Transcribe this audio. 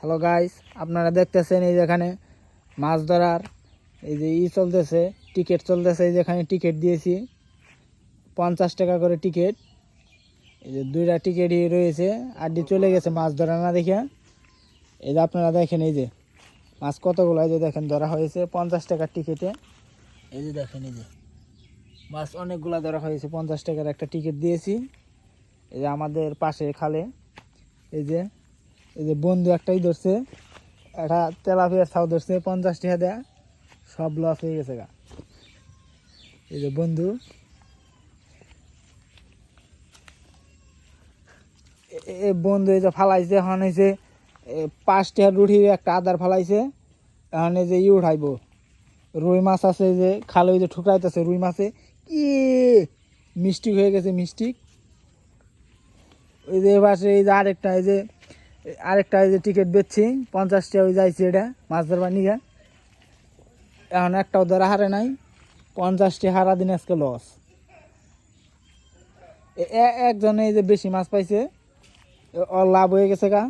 Hello guys, আপনারা দেখতেছেন এই যেখানে মাছ ধরার এই যে চলতেছে, টিকিট চলতেছে। এই যেখানে টিকিট দিয়েছি 50 টাকা করে টিকিট। এই যে দুইটা টিকিটই রয়েছে, আড্ডি চলে গেছে মাছ ধরা না দেখে। এই যে আপনারা দেখেন এই যে মাছ কতগুলো এই যে দেখেন ধরা হয়েছে 50 টাকার টিকিটে। এই যে দেখেন এই যে মাছ অনেকগুলো ধরা হয়েছে, 50 টাকার একটা টিকিট দিয়েছি। এই যে আমাদের পাশে খালে এই যে বন্ধু একটাই ধরছে, একটা তেলাপিয়ার ছাউ ধরছে 50 টাকা দেয়া, সব লস হয়ে গেছে গা। এই যে বন্ধু বন্ধু এই যে ফালাইছে, এখন হয়েছে 5 টাকা রুটি একটা আদার ফালাইছে। এখন এই যে উঠাইব রুই মাছ আছে, যে খালে ওই যে ঠুকরাইতেছে রুই মাছে, কি মিষ্টিক হয়ে গেছে মিষ্টিক। ওই যে পাশে এই যে আরেকটা এই যে টিকিট বেচছি 50 টাকা, ওই যাইছে এটা মাছ ধরবার নিয়ে। এখন একটাও ধরা হারে নাই, 50 টাকা হারা দিন আজকে লস। একজনে এই যে বেশি মাছ পাইছে, ওর লাভ হয়ে গেছে গা।